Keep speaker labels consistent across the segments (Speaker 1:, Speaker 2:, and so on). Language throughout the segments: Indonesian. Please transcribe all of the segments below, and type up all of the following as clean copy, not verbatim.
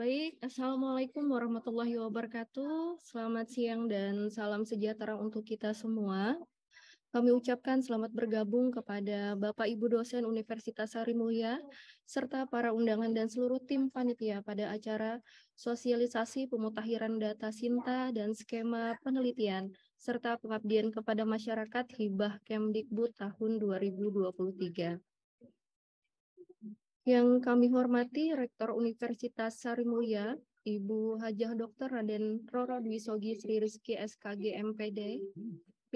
Speaker 1: Baik, Assalamualaikum warahmatullahi wabarakatuh. Selamat siang dan salam sejahtera untuk kita semua. Kami ucapkan selamat bergabung kepada Bapak Ibu dosen Universitas Sarimulya, serta para undangan dan seluruh tim panitia pada acara sosialisasi pemutahiran data Sinta dan skema penelitian, serta pengabdian kepada masyarakat Hibah Kemdikbud tahun 2023. Yang kami hormati Rektor Universitas Sarimulya, Ibu Hajah Dr. Raden Roro Dwi Sogi Sri Rizky SKG MPD.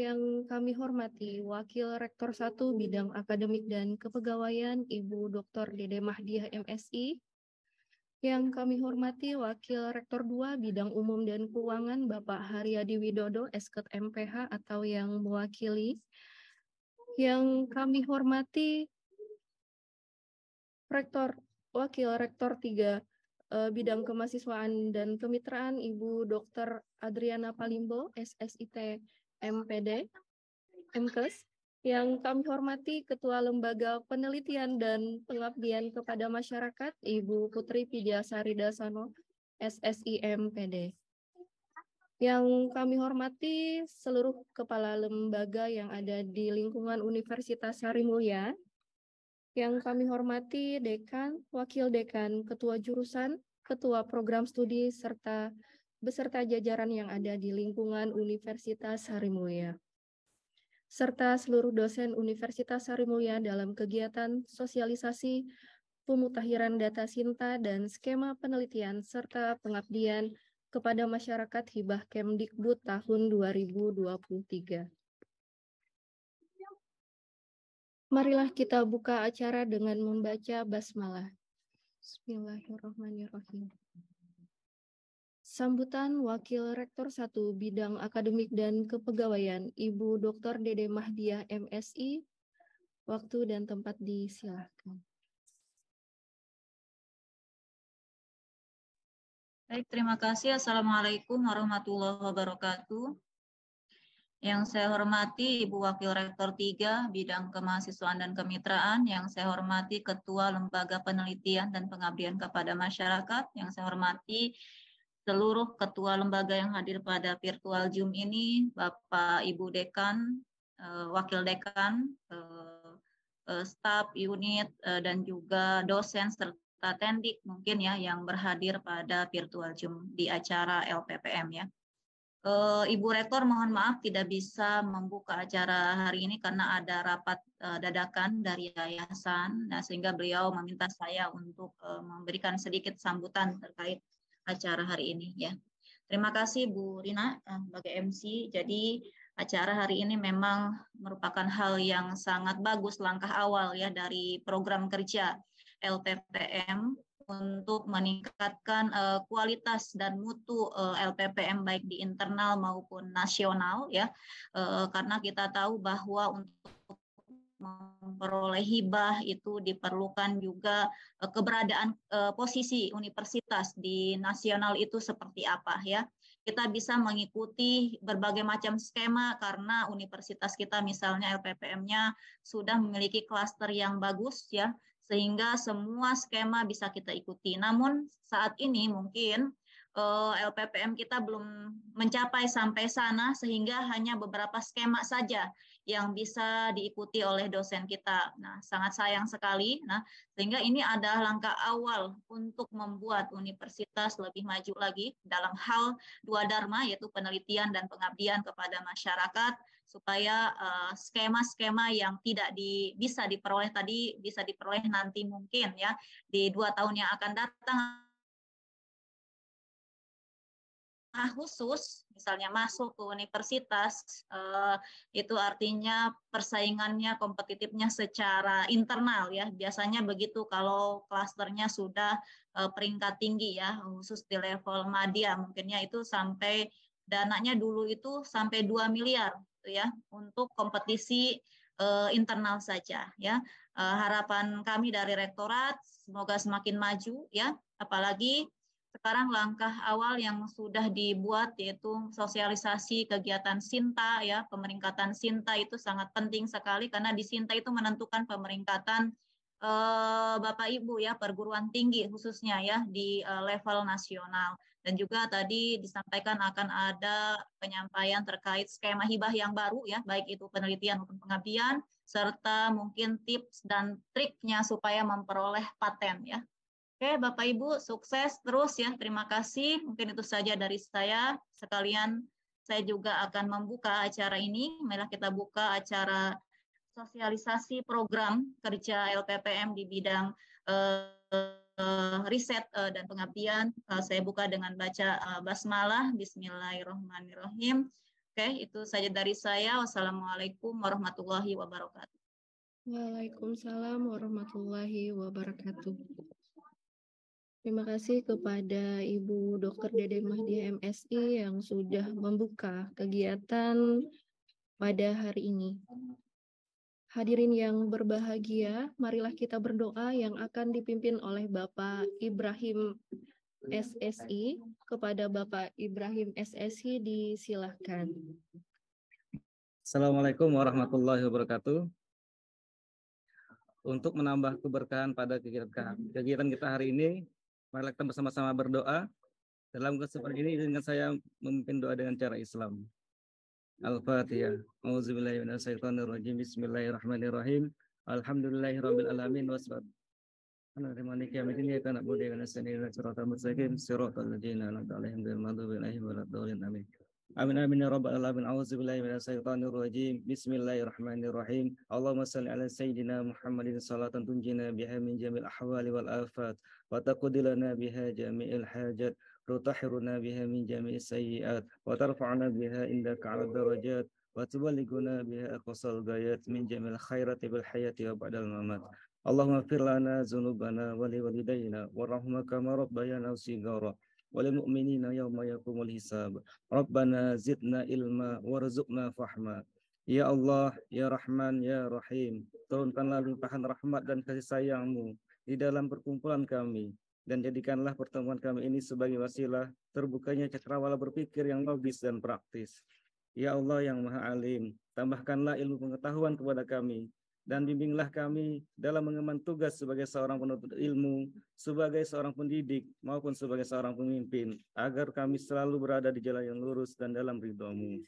Speaker 1: Yang kami hormati Wakil Rektor 1 Bidang Akademik dan Kepegawaian, Ibu Dr. Dede Mahdiah MSI. Yang kami hormati Wakil Rektor 2 Bidang Umum dan Keuangan, Bapak Haryadi Widodo, Esket MPH atau yang mewakili. Yang kami hormati Wakil Rektor 3 Bidang Kemahasiswaan dan Kemitraan, Ibu Dr. Adriana Palimbo, SSIT MPD, MKes. Yang kami hormati Ketua Lembaga Penelitian dan Pengabdian kepada Masyarakat, Ibu Putri Pidiasari Dasano, SSI MPD. Yang kami hormati seluruh kepala lembaga yang ada di lingkungan Universitas Sarimulya. Yang kami hormati Dekan, Wakil Dekan, Ketua Jurusan, Ketua Program Studi, serta beserta jajaran yang ada di lingkungan Universitas Sarimulya. Serta seluruh dosen Universitas Sarimulya dalam kegiatan sosialisasi pemutahiran data Sinta dan skema penelitian, serta pengabdian kepada masyarakat Hibah Kemdikbud tahun 2023. Marilah kita buka acara dengan membaca basmalah. Bismillahirrahmanirrahim. Sambutan Wakil Rektor 1 Bidang Akademik dan Kepegawaian, Ibu Dr. Dede Mahdiah MSI. Waktu dan tempat disilahkan.
Speaker 2: Baik, terima kasih. Assalamualaikum warahmatullahi wabarakatuh. Yang saya hormati Ibu Wakil Rektor 3 Bidang Kemahasiswaan dan Kemitraan, yang saya hormati Ketua Lembaga Penelitian dan Pengabdian kepada Masyarakat, yang saya hormati seluruh ketua lembaga yang hadir pada virtual Zoom ini, Bapak Ibu Dekan, Wakil Dekan, staf unit, dan juga dosen serta tendik mungkin ya yang berhadir pada virtual Zoom di acara LPPM ya. Ibu Rektor mohon maaf tidak bisa membuka acara hari ini karena ada rapat dadakan dari yayasan, nah, sehingga beliau meminta saya untuk memberikan sedikit sambutan terkait acara hari ini ya. Terima kasih Bu Rina sebagai MC. Jadi acara hari ini memang merupakan hal yang sangat bagus, langkah awal ya dari program kerja LPPM untuk meningkatkan kualitas dan mutu LPPM baik di internal maupun nasional ya, karena kita tahu bahwa untuk memperoleh hibah itu diperlukan juga keberadaan posisi universitas di nasional itu seperti apa ya. Kita bisa mengikuti berbagai macam skema karena universitas kita misalnya LPPM-nya sudah memiliki klaster yang bagus ya, sehingga semua skema bisa kita ikuti. Namun saat ini mungkin LPPM kita belum mencapai sampai sana sehingga hanya beberapa skema saja yang bisa diikuti oleh dosen kita. Nah, sangat sayang sekali. Nah, sehingga ini adalah langkah awal untuk membuat universitas lebih maju lagi dalam hal dua dharma, yaitu penelitian dan pengabdian kepada masyarakat, supaya skema-skema yang tidak bisa diperoleh tadi bisa diperoleh nanti mungkin ya di 2 tahun yang akan datang. Khusus misalnya masuk ke universitas itu artinya persaingannya kompetitifnya secara internal ya, biasanya begitu kalau klasternya sudah peringkat tinggi ya, khusus di level madya mungkinnya itu sampai dananya dulu itu sampai 2 miliar gitu ya untuk kompetisi internal saja ya. Harapan kami dari rektorat semoga semakin maju ya, apalagi sekarang langkah awal yang sudah dibuat yaitu sosialisasi kegiatan Sinta ya, pemeringkatan Sinta itu sangat penting sekali karena di Sinta itu menentukan pemeringkatan Bapak Ibu ya, perguruan tinggi khususnya ya di level nasional. Dan juga tadi disampaikan akan ada penyampaian terkait skema hibah yang baru ya, baik itu penelitian maupun pengabdian, serta mungkin tips dan triknya supaya memperoleh paten ya. Oke, Bapak Ibu, sukses terus ya. Terima kasih. Mungkin itu saja dari saya. Sekalian saya juga akan membuka acara ini. Marilah kita buka acara sosialisasi program kerja LPPM di bidang riset dan pengabdian. Saya buka dengan baca basmalah. Bismillahirrahmanirrahim. Oke, itu saja dari saya. Wassalamualaikum warahmatullahi wabarakatuh.
Speaker 1: Waalaikumsalam warahmatullahi wabarakatuh. Terima kasih kepada Ibu Dr. Dede Mahdiah MSI yang sudah membuka kegiatan pada hari ini. Hadirin yang berbahagia, marilah kita berdoa yang akan dipimpin oleh Bapak Ibrahim SSI. Kepada Bapak Ibrahim SSI disilahkan.
Speaker 3: Assalamualaikum warahmatullahi wabarakatuh. Untuk menambah keberkahan pada kegiatan kita hari ini, marilah kita bersama-sama berdoa. Dalam kesempatan ini dengan saya memimpin doa dengan cara Islam. Al-Fatihah. Auzubillahi minasyaitonirrajim. Bismillahirrahmanirrahim. Alhamdulillahirabbil alamin wassalatu Maliki yaumiddin iyyaka na'budu wa iyyaka nasta'in shiratal mustaqim shiratal ladzina an'amta 'alaihim ghairil maghdubi 'alaihim waladdallin amin. Amin amin ya rabbal alamin. Auzubillahi minasyaitonir rajim. Bismillahirrahmanirrahim. Allahumma shalli ala sayyidina Muhammadin salatan tunjina biha min jamil ahwali wal afat wa taqdilana biha jami'il hajat tutahhiruna biha min jami'is sayyi'at wa tarfa'una biha indaka 'ala darajat wa tuballighuna biha aqsal ghayat min jamil khairati bil hayati wa ba'dal mamat. Allahumma fir lana dzunubana wa li walidayna warhamna kama rabbayana shighara walil mu'minina yauma yaqumul hisab. Rabbana zidna ilma warzuqna fahma. Ya Allah, ya Rahman, ya Rahim, turunkanlah limpahan rahmat dan kasih sayang-Mu di dalam perkumpulan kami, dan jadikanlah pertemuan kami ini sebagai wasilah terbukanya cakrawala berpikir yang logis dan praktis. Ya Allah yang Maha Alim, tambahkanlah ilmu pengetahuan kepada kami, dan bimbinglah kami dalam mengemban tugas sebagai seorang penuntut ilmu, sebagai seorang pendidik, maupun sebagai seorang pemimpin, agar kami selalu berada di jalan yang lurus dan dalam ridha-Mu.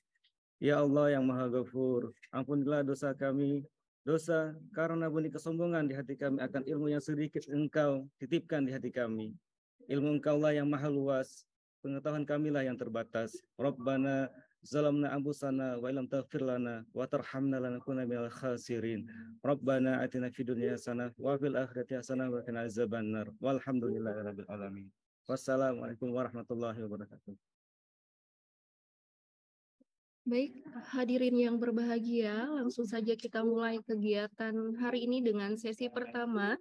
Speaker 3: Ya Allah yang Maha Ghafur, ampunilah dosa kami, dosa karena bunyi kesombongan di hati kami akan ilmu yang sedikit Engkau titipkan di hati kami. Ilmu Engkau lah yang maha luas, pengetahuan kamilah yang terbatas. Rabbana zalamna anfusana wa illam taghfir lana wa tarhamna lanakunanna minal khasirin. Rabbana atina fid dunya hasanah wa fil akhirati hasanah wa qina azabannar. Walhamdulillahirabbil alamin. Wassalamualaikum warahmatullahi wabarakatuh.
Speaker 1: Baik, hadirin yang berbahagia, langsung saja kita mulai kegiatan hari ini dengan sesi pertama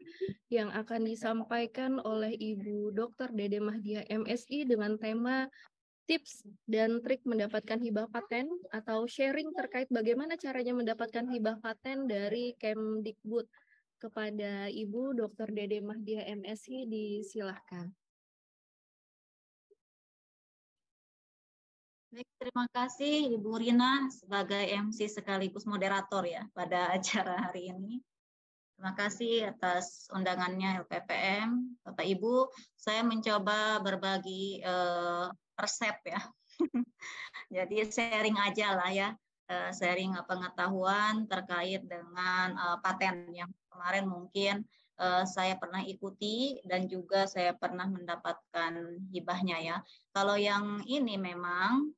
Speaker 1: yang akan disampaikan oleh Ibu Dr. Dede Mahdiah MSI dengan tema tips dan trik mendapatkan hibah paten atau sharing terkait bagaimana caranya mendapatkan hibah paten dari Kemdikbud. Kepada Ibu Dr. Dede Mahdiah MSI disilahkan.
Speaker 2: Baik, terima kasih Ibu Rina sebagai MC sekaligus moderator ya pada acara hari ini. Terima kasih atas undangannya LPPM. Bapak Ibu, saya mencoba berbagi resep ya. Jadi sharing aja lah ya, sharing pengetahuan terkait dengan paten yang kemarin mungkin saya pernah ikuti dan juga saya pernah mendapatkan hibahnya ya. Kalau yang ini memang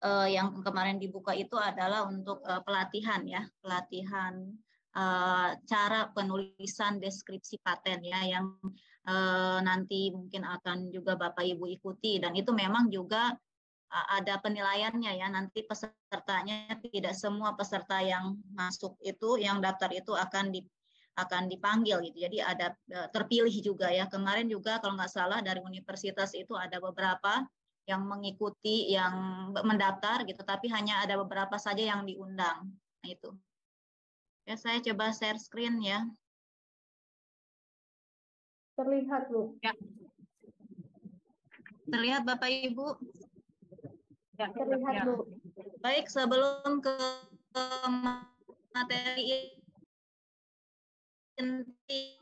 Speaker 2: yang kemarin dibuka itu adalah untuk pelatihan ya, pelatihan cara penulisan deskripsi paten ya, yang nanti mungkin akan juga Bapak Ibu ikuti, dan itu memang juga ada penilaiannya ya, nanti pesertanya tidak semua peserta yang masuk itu, yang daftar itu akan dipanggil gitu, jadi ada terpilih juga ya. Kemarin juga kalau nggak salah dari universitas itu ada beberapa yang mengikuti, yang mendaftar gitu, tapi hanya ada beberapa saja yang diundang. Nah itu. Ya, saya coba share screen ya.
Speaker 1: Terlihat, Bu.
Speaker 2: Ya. Terlihat Bapak Ibu?
Speaker 1: Ya, terlihat, Bu.
Speaker 2: Baik, sebelum ke materi inti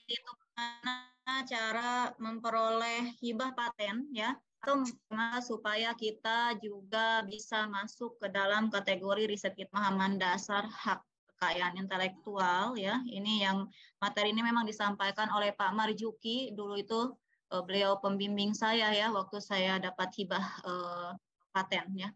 Speaker 2: itu bagaimana cara memperoleh hibah paten ya, atau supaya kita juga bisa masuk ke dalam kategori riset pemahaman dasar hak kekayaan intelektual ya. Ini yang materi ini memang disampaikan oleh Pak Marjuki dulu itu, beliau pembimbing saya ya waktu saya dapat hibah paten ya.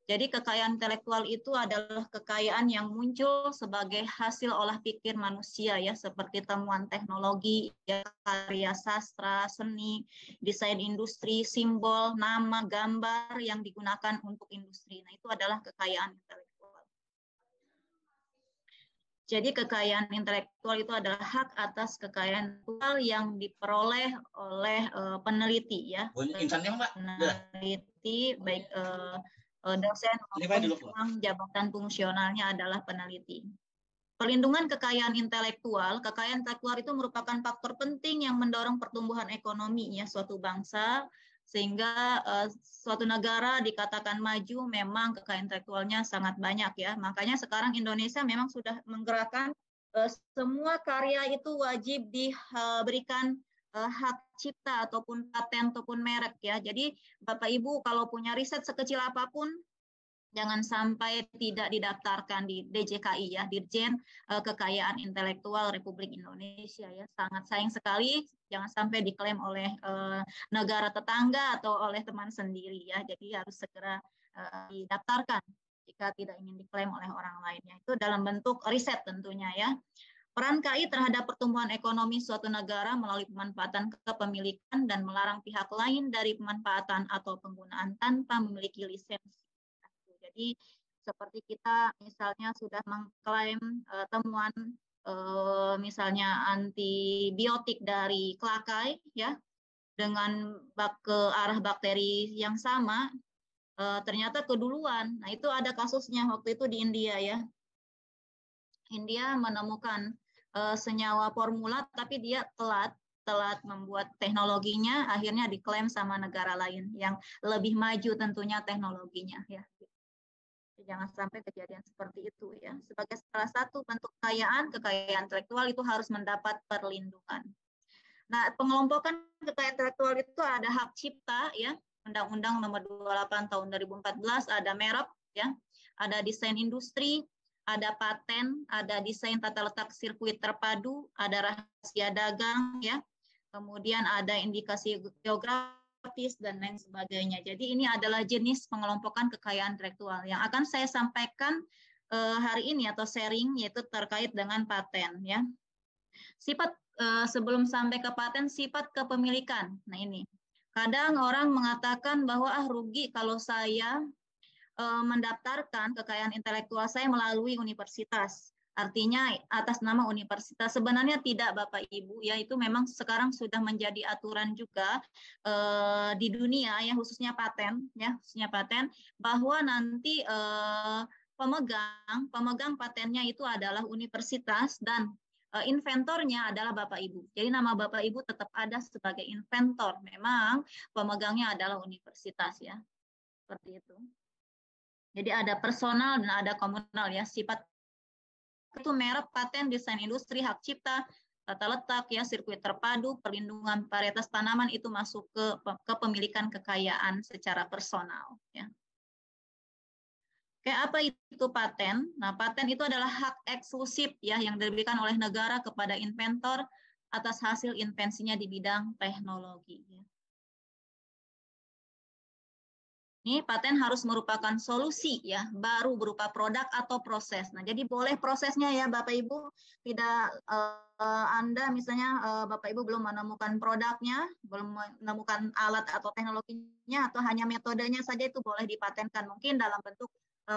Speaker 2: Jadi kekayaan intelektual itu adalah kekayaan yang muncul sebagai hasil olah pikir manusia ya, seperti temuan teknologi, ya, karya sastra, seni, desain industri, simbol, nama, gambar yang digunakan untuk industri. Nah, itu adalah kekayaan intelektual. Jadi kekayaan intelektual itu adalah hak atas kekayaan intelektual yang diperoleh oleh peneliti ya. Peneliti baik dosen maupun jabatan fungsionalnya adalah peneliti. Perlindungan kekayaan intelektual itu merupakan faktor penting yang mendorong pertumbuhan ekonomi ya suatu bangsa, sehingga suatu negara dikatakan maju memang kekayaan intelektualnya sangat banyak ya. Makanya sekarang Indonesia memang sudah menggerakkan semua karya itu wajib diberikan hak cipta ataupun paten ataupun merek ya. Jadi Bapak Ibu kalau punya riset sekecil apapun jangan sampai tidak didaftarkan di DJKI ya, Dirjen Kekayaan Intelektual Republik Indonesia ya. Sangat sayang sekali jangan sampai diklaim oleh negara tetangga atau oleh teman sendiri ya. Jadi harus segera didaftarkan jika tidak ingin diklaim oleh orang lainnya. Itu dalam bentuk riset tentunya ya. Peran KI terhadap pertumbuhan ekonomi suatu negara melalui pemanfaatan kepemilikan dan melarang pihak lain dari pemanfaatan atau penggunaan tanpa memiliki lisensi. Jadi seperti kita misalnya sudah mengklaim temuan misalnya antibiotik dari Klakai ya dengan ke arah bakteri yang sama, ternyata keduluan. Nah itu ada kasusnya waktu itu di India ya. India menemukan senyawa formula tapi dia telat membuat teknologinya, akhirnya diklaim sama negara lain yang lebih maju tentunya teknologinya ya. Jangan sampai kejadian seperti itu ya. Sebagai salah satu bentuk kekayaan intelektual itu harus mendapat perlindungan. Nah, pengelompokan kekayaan intelektual itu ada hak cipta ya, Undang-Undang Nomor 28 Tahun 2014, ada merek ya, ada desain industri, ada paten, ada desain tata letak sirkuit terpadu, ada rahasia dagang ya, kemudian ada indikasi geografis dan lain sebagainya. Jadi ini adalah jenis pengelompokan kekayaan intelektual yang akan saya sampaikan hari ini atau sharing, yaitu terkait dengan paten ya. Sifat sebelum sampai ke paten, sifat kepemilikan. Nah ini kadang orang mengatakan bahwa rugi kalau saya mendaftarkan kekayaan intelektual saya melalui universitas. Artinya atas nama universitas. Sebenarnya tidak Bapak Ibu, ya itu memang sekarang sudah menjadi aturan juga di dunia ya, khususnya paten bahwa nanti pemegang patennya itu adalah universitas dan inventornya adalah Bapak Ibu. Jadi nama Bapak Ibu tetap ada sebagai inventor. Memang pemegangnya adalah universitas ya. Seperti itu. Jadi ada personal dan ada komunal ya. Sifat itu merek, paten, desain industri, hak cipta, tata letak ya, sirkuit terpadu, perlindungan varietas tanaman itu masuk ke kepemilikan kekayaan secara personal ya. Kayak apa itu paten? Nah, paten itu adalah hak eksklusif ya yang diberikan oleh negara kepada inventor atas hasil invensinya di bidang teknologi ya. Ini paten harus merupakan solusi ya, baru berupa produk atau proses. Nah, jadi boleh prosesnya ya Bapak Ibu, tidak Anda misalnya Bapak Ibu belum menemukan produknya, belum menemukan alat atau teknologinya atau hanya metodenya saja itu boleh dipatenkan mungkin dalam bentuk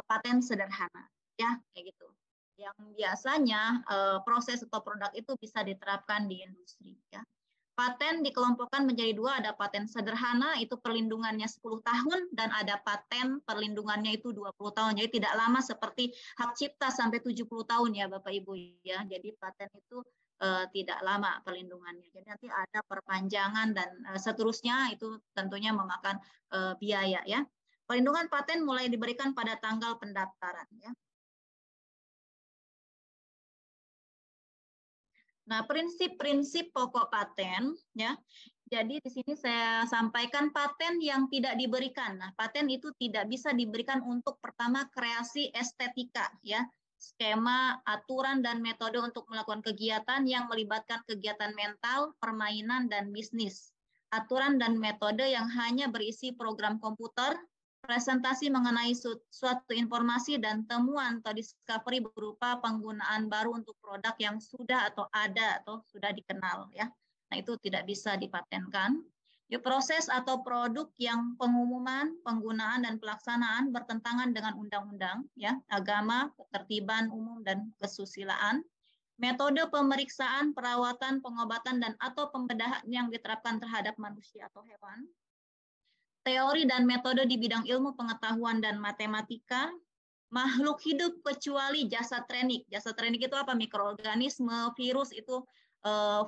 Speaker 2: paten sederhana ya, kayak gitu. Yang biasanya proses atau produk itu bisa diterapkan di industri ya. Paten dikelompokkan menjadi dua, ada paten sederhana itu perlindungannya 10 tahun dan ada paten perlindungannya itu 20 tahun. Jadi tidak lama seperti hak cipta sampai 70 tahun ya Bapak Ibu ya. Jadi paten itu tidak lama perlindungannya. Jadi nanti ada perpanjangan dan seterusnya itu tentunya memakan biaya ya. Perlindungan paten mulai diberikan pada tanggal pendaftaran ya. Nah, prinsip-prinsip pokok paten ya. Jadi di sini saya sampaikan paten yang tidak diberikan. Nah, paten itu tidak bisa diberikan untuk pertama kreasi estetika ya. Skema, aturan dan metode untuk melakukan kegiatan yang melibatkan kegiatan mental, permainan dan bisnis. Aturan dan metode yang hanya berisi program komputer, presentasi mengenai suatu informasi dan temuan atau discovery berupa penggunaan baru untuk produk yang sudah atau ada atau sudah dikenal ya. Nah, itu tidak bisa dipatenkan. Proses atau produk yang pengumuman, penggunaan dan pelaksanaan bertentangan dengan undang-undang ya, agama, ketertiban umum dan kesusilaan. Metode pemeriksaan, perawatan, pengobatan dan atau pembedahan yang diterapkan terhadap manusia atau hewan. Teori dan metode di bidang ilmu pengetahuan dan matematika, makhluk hidup kecuali jasad trenik. Jasad trenik itu apa? Mikroorganisme, virus itu,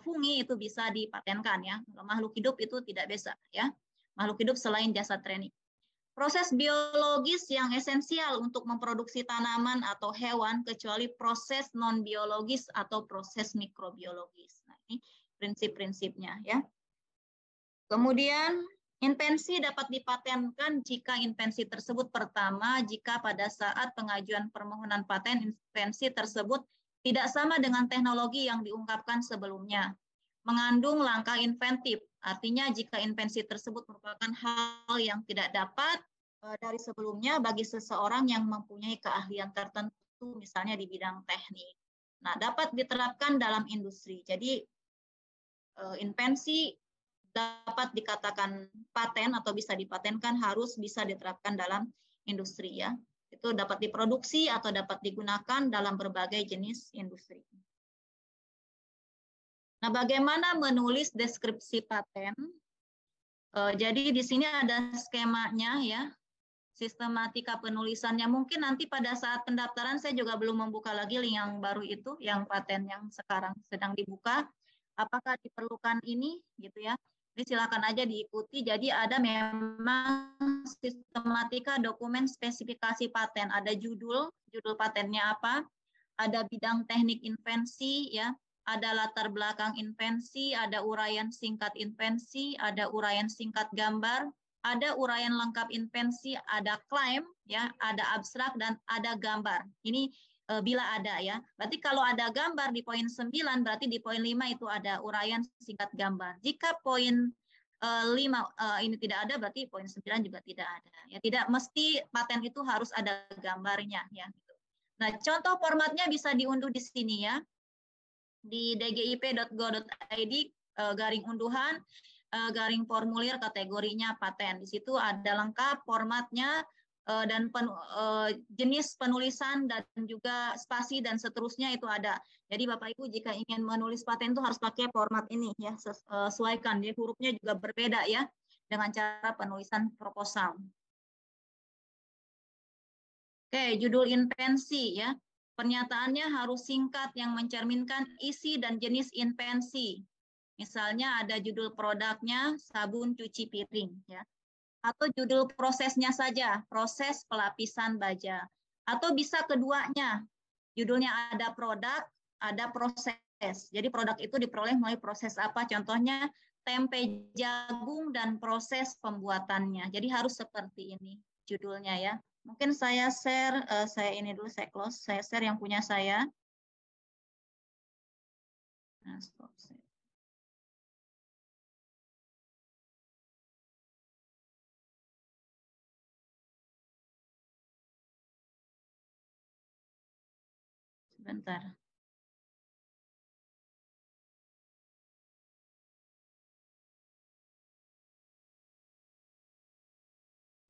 Speaker 2: fungi itu bisa dipatenkan ya. Makhluk hidup itu tidak bisa ya. Makhluk hidup selain jasad trenik. Proses biologis yang esensial untuk memproduksi tanaman atau hewan kecuali proses non biologis atau proses mikrobiologis. Nah, ini prinsip-prinsipnya ya. Kemudian invensi dapat dipatenkan jika invensi tersebut pertama, jika pada saat pengajuan permohonan paten invensi tersebut tidak sama dengan teknologi yang diungkapkan sebelumnya. Mengandung langkah inventif, artinya jika invensi tersebut merupakan hal yang tidak dapat dari sebelumnya bagi seseorang yang mempunyai keahlian tertentu, misalnya di bidang teknik. Nah, dapat diterapkan dalam industri. Jadi invensi dapat dikatakan paten atau bisa dipatenkan harus bisa diterapkan dalam industri ya. Itu dapat diproduksi atau dapat digunakan dalam berbagai jenis industri. Nah, bagaimana menulis deskripsi paten? Jadi di sini ada skemanya ya, sistematika penulisannya. Mungkin nanti pada saat pendaftaran saya juga belum membuka lagi link yang baru itu, yang paten yang sekarang sedang dibuka. Apakah diperlukan ini gitu ya? Jadi silakan aja diikuti. Jadi ada memang sistematika dokumen spesifikasi paten. Ada judul patennya apa, ada bidang teknik invensi, ya, ada latar belakang invensi, ada uraian singkat invensi, ada uraian singkat gambar, ada uraian lengkap invensi, ada klaim, ya, ada abstrak dan ada gambar. Ini bila ada ya. Berarti kalau ada gambar di poin 9, berarti di poin 5 itu ada uraian singkat gambar. Jika poin 5 ini tidak ada, berarti poin 9 juga tidak ada. Ya, tidak mesti paten itu harus ada gambarnya ya. Nah, contoh formatnya bisa diunduh di sini ya. Di dgip.go.id garing unduhan garing formulir kategorinya paten. Di situ ada lengkap formatnya dan jenis penulisan dan juga spasi dan seterusnya itu ada. Jadi Bapak Ibu jika ingin menulis paten itu harus pakai format ini ya, sesuaikan. Jadi hurufnya juga berbeda ya dengan cara penulisan proposal. Oke, judul invensi ya. Pernyataannya harus singkat yang mencerminkan isi dan jenis invensi. Misalnya ada judul produknya sabun cuci piring ya. Atau judul prosesnya saja, proses pelapisan baja. Atau bisa keduanya, judulnya ada produk, ada proses. Jadi produk itu diperoleh melalui proses apa? Contohnya tempe jagung dan proses pembuatannya. Jadi harus seperti ini judulnya ya. Mungkin saya share, saya ini dulu, saya close, saya share yang punya saya. Nah, stop share. Sebentar.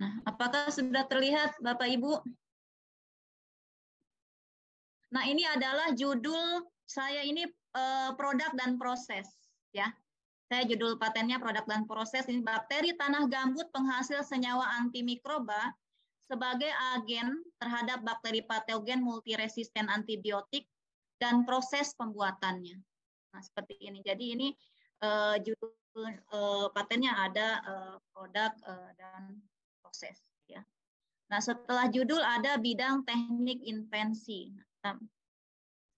Speaker 2: Nah, apakah sudah terlihat Bapak Ibu? Nah, ini adalah judul saya ini produk dan proses ya. Saya judul patennya produk dan proses ini bakteri tanah gambut penghasil senyawa antimikroba sebagai agen terhadap bakteri patogen multiresisten antibiotik dan proses pembuatannya. Nah, seperti ini. Jadi ini judul patennya ada produk dan proses ya. Nah, setelah judul ada bidang teknik invensi. Nah,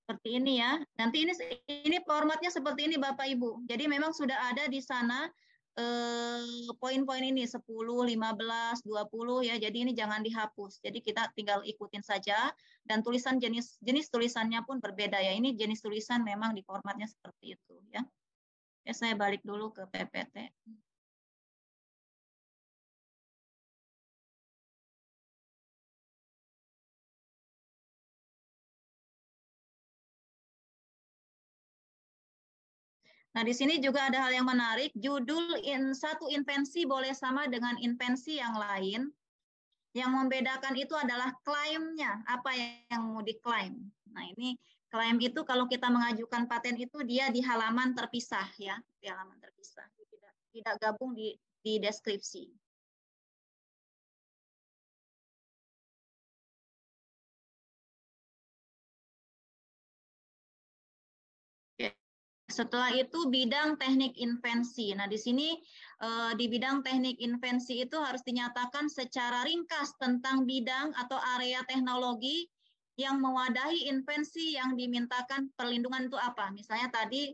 Speaker 2: Seperti ini ya. Nanti ini formatnya seperti ini Bapak Ibu. Jadi memang sudah ada di sana poin-poin ini 10, 15, 20 ya. Jadi ini jangan dihapus. Jadi kita tinggal ikutin saja dan tulisan jenis tulisannya pun berbeda ya. Ini jenis tulisan memang di formatnya seperti itu ya. Ya saya balik dulu ke PPT. Nah, di sini juga ada hal yang menarik. Judul satu invensi boleh sama dengan invensi yang lain. Yang membedakan itu adalah klaimnya, apa yang mau diklaim. Nah, ini klaim itu kalau kita mengajukan paten itu dia di halaman terpisah ya, di halaman terpisah. Tidak gabung di deskripsi. Setelah itu bidang teknik invensi. Nah, di sini di bidang teknik invensi itu harus dinyatakan secara ringkas tentang bidang atau area teknologi yang mewadahi invensi yang dimintakan perlindungan itu apa. Misalnya tadi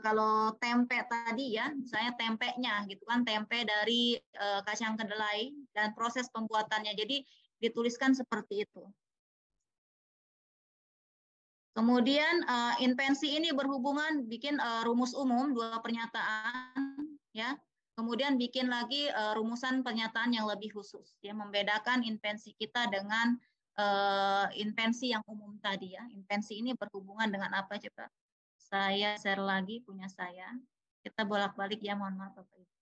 Speaker 2: kalau tempe tadi ya, misalnya tempenya gitu kan, tempe dari kacang kedelai dan proses pembuatannya. Jadi dituliskan seperti itu. Kemudian invensi ini berhubungan bikin rumus umum 2 pernyataan ya. Kemudian bikin lagi rumusan pernyataan yang lebih khusus ya, membedakan invensi kita dengan invensi yang umum tadi ya. Invensi ini berhubungan dengan apa coba? Saya share lagi punya saya. Kita bolak-balik ya, mohon maaf Bapak Ibu.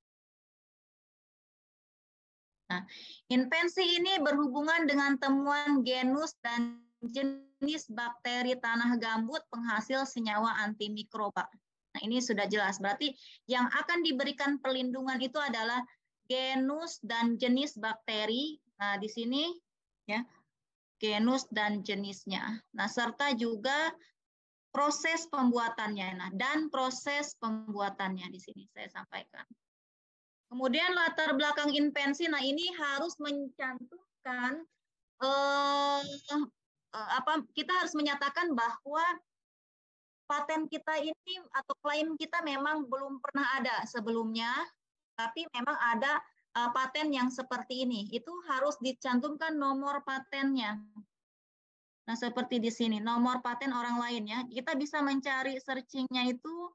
Speaker 2: Nah, invensi ini berhubungan dengan temuan genus dan jenis bakteri tanah gambut penghasil senyawa antimikroba. Nah, ini sudah jelas. Berarti yang akan diberikan perlindungan itu adalah genus dan jenis bakteri. Nah, di sini ya, genus dan jenisnya. Nah, serta juga proses pembuatannya. Nah, dan proses pembuatannya di sini saya sampaikan. Kemudian latar belakang invensi, nah ini harus mencantumkan kita harus menyatakan bahwa paten kita ini atau klaim kita memang belum pernah ada sebelumnya, tapi memang ada paten yang seperti ini. Itu harus dicantumkan nomor patennya. Nah, seperti di sini, nomor paten orang lain ya. Kita bisa mencari searching-nya itu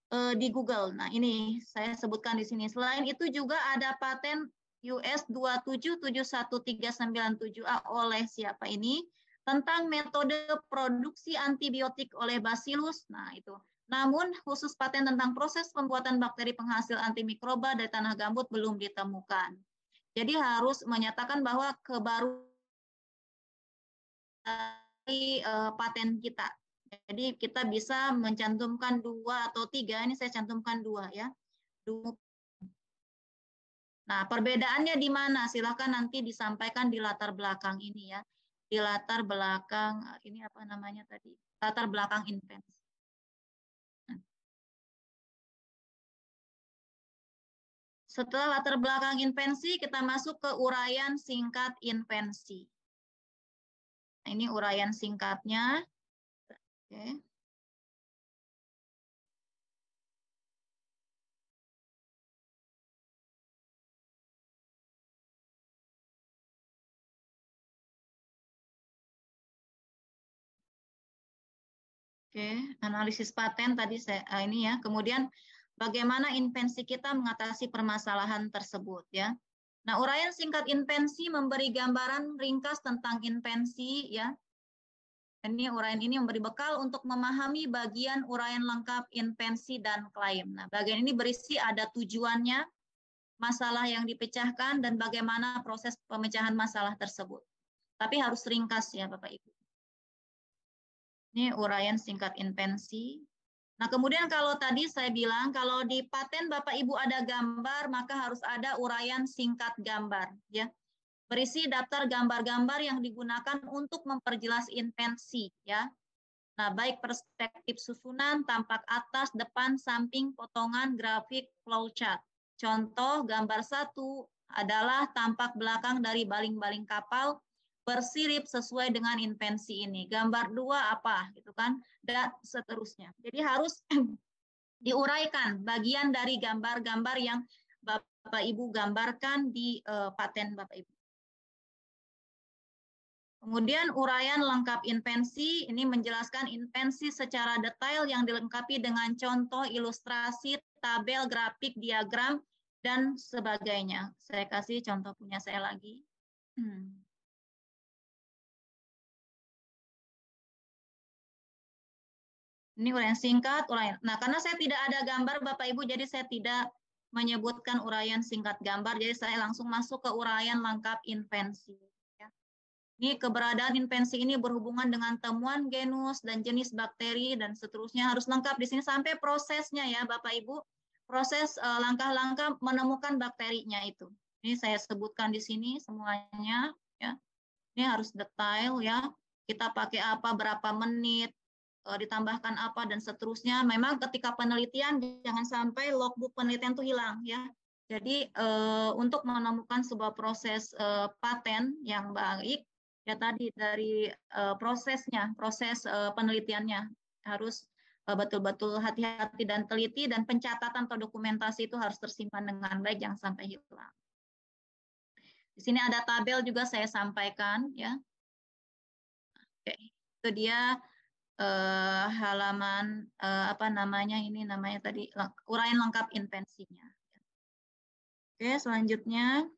Speaker 2: di Google. Nah, ini saya sebutkan di sini. Selain itu juga ada paten US 2771397A oleh siapa ini tentang metode produksi antibiotik oleh Bacillus. Nah, itu. Namun khusus paten tentang proses pembuatan bakteri penghasil antimikroba dari tanah gambut belum ditemukan. Jadi harus menyatakan bahwa kebaruan dari paten kita. Jadi kita bisa mencantumkan 2 atau 3, ini saya cantumkan 2 ya. Nah, perbedaannya di mana? Silakan nanti disampaikan di latar belakang ini ya. Di latar belakang, ini apa namanya tadi? Latar belakang invensi. Setelah latar belakang invensi, kita masuk ke uraian singkat invensi. Nah, ini uraian singkatnya. Oke. Oke, analisis paten tadi saya ini ya. Kemudian bagaimana invensi kita mengatasi permasalahan tersebut ya. Nah, uraian singkat invensi memberi gambaran ringkas tentang invensi ya. Ini uraian ini memberi bekal untuk memahami bagian uraian lengkap invensi dan klaim. Nah, bagian ini berisi ada tujuannya, masalah yang dipecahkan, dan bagaimana proses pemecahan masalah tersebut. Tapi harus ringkas ya Bapak Ibu. Ini uraian singkat invensi. Nah, kemudian kalau tadi saya bilang, kalau di paten Bapak Ibu ada gambar, maka harus ada uraian singkat gambar. Ya. Berisi daftar gambar-gambar yang digunakan untuk memperjelas invensi. Ya. Nah, baik perspektif susunan, tampak atas, depan, samping, potongan, grafik, flowchart. Contoh gambar 1 adalah tampak belakang dari baling-baling kapal, bersirip sesuai dengan invensi ini. Gambar 2 apa gitu kan, dan seterusnya. Jadi harus diuraikan bagian dari gambar-gambar yang Bapak Ibu gambarkan di paten Bapak Ibu. Kemudian uraian lengkap invensi, ini menjelaskan invensi secara detail yang dilengkapi dengan contoh, ilustrasi, tabel, grafik, diagram, dan sebagainya. Saya kasih contoh punya saya lagi. Ini uraian singkat, uraian. Nah, karena saya tidak ada gambar Bapak Ibu, jadi saya tidak menyebutkan uraian singkat gambar, jadi saya langsung masuk ke uraian lengkap invensi. Ini keberadaan invensi ini berhubungan dengan temuan genus dan jenis bakteri dan seterusnya, harus lengkap di sini sampai prosesnya ya Bapak Ibu. Proses langkah-langkah menemukan bakterinya itu. Ini saya sebutkan di sini semuanya ya. Ini harus detail ya. Kita pakai apa, berapa menit, ditambahkan apa dan seterusnya. Memang ketika penelitian jangan sampai logbook penelitian itu hilang ya. Jadi untuk menemukan sebuah proses paten yang baik, ya tadi dari prosesnya, proses penelitiannya harus betul-betul hati-hati dan teliti, dan pencatatan atau dokumentasi itu harus tersimpan dengan baik, jangan sampai hilang. Di sini ada tabel juga saya sampaikan ya. Oke, itu dia halaman apa namanya, ini namanya tadi uraian lengkap invensinya. Oke, selanjutnya.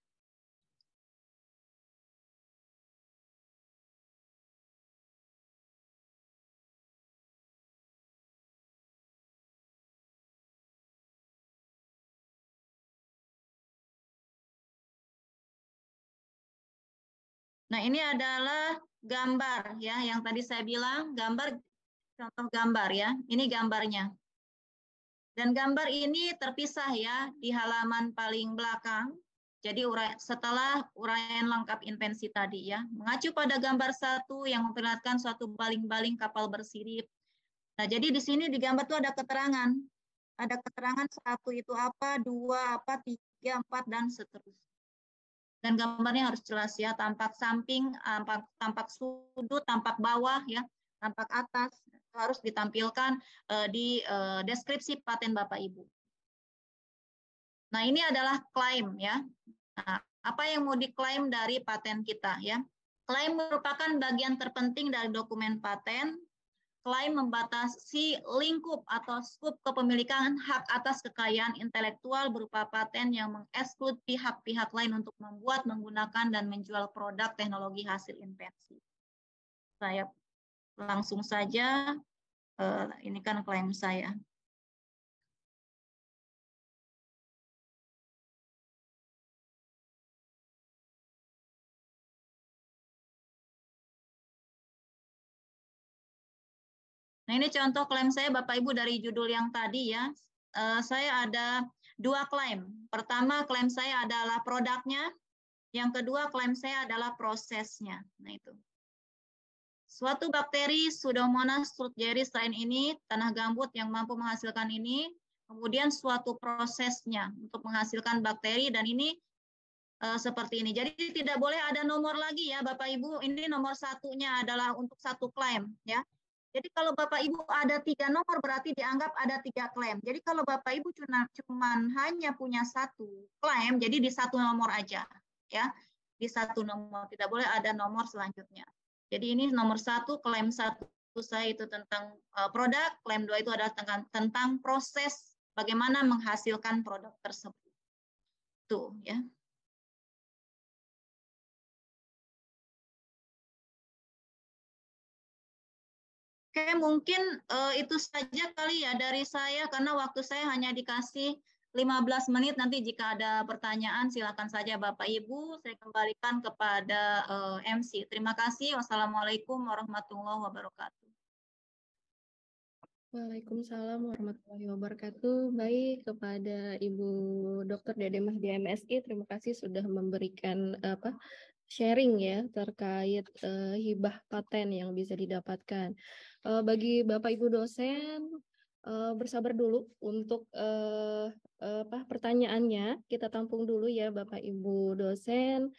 Speaker 2: Nah, ini adalah gambar ya, yang tadi saya bilang gambar, contoh gambar ya. Ini gambarnya. Dan gambar ini terpisah ya di halaman paling belakang. Jadi setelah uraian lengkap invensi tadi ya, mengacu pada gambar 1 yang memperlihatkan suatu baling-baling kapal bersirip. Nah, jadi di sini di gambar itu ada keterangan. Ada keterangan 1 itu apa, 2 apa, 3, 4 dan seterusnya. Dan gambarnya harus jelas ya, tampak samping, tampak sudut, tampak bawah ya, tampak atas, harus ditampilkan di deskripsi paten Bapak Ibu. Nah, ini adalah klaim ya. Nah, apa yang mau diklaim dari paten kita ya? Klaim merupakan bagian terpenting dari dokumen paten. Klaim membatasi lingkup atau skup kepemilikan hak atas kekayaan intelektual berupa paten yang mengeksklud pihak-pihak lain untuk membuat, menggunakan, dan menjual produk teknologi hasil invensi. Saya langsung saja, ini kan klaim saya. Nah, ini contoh klaim saya Bapak Ibu dari judul yang tadi ya. Saya ada 2 klaim. Pertama, klaim saya adalah produknya. Yang kedua, klaim saya adalah prosesnya. Nah, itu. Suatu bakteri Pseudomonas struthiaris lain ini, tanah gambut yang mampu menghasilkan ini, kemudian suatu prosesnya untuk menghasilkan bakteri, dan ini seperti ini. Jadi tidak boleh ada nomor lagi ya Bapak Ibu. Ini nomor 1-nya adalah untuk 1 klaim ya. Jadi kalau Bapak Ibu ada 3 nomor berarti dianggap ada 3 klaim. Jadi kalau Bapak Ibu cuma hanya punya 1 klaim, jadi di 1 nomor aja ya. Di 1 nomor, tidak boleh ada nomor selanjutnya. Jadi ini nomor 1, klaim 1 saya itu tentang produk, klaim 2 itu adalah tentang proses bagaimana menghasilkan produk tersebut. Tuh ya. Oke, mungkin itu saja kali ya dari saya, karena waktu saya hanya dikasih 15 menit. Nanti jika ada pertanyaan silakan saja Bapak Ibu, saya kembalikan kepada MC. Terima kasih. Wassalamualaikum warahmatullahi wabarakatuh.
Speaker 1: Waalaikumsalam warahmatullahi wabarakatuh. Baik, kepada Ibu Dr. Dede Mahdi MSI, terima kasih sudah memberikan sharing ya terkait hibah paten yang bisa didapatkan. Bagi Bapak Ibu dosen, bersabar dulu untuk pertanyaannya. Kita tampung dulu ya Bapak Ibu dosen.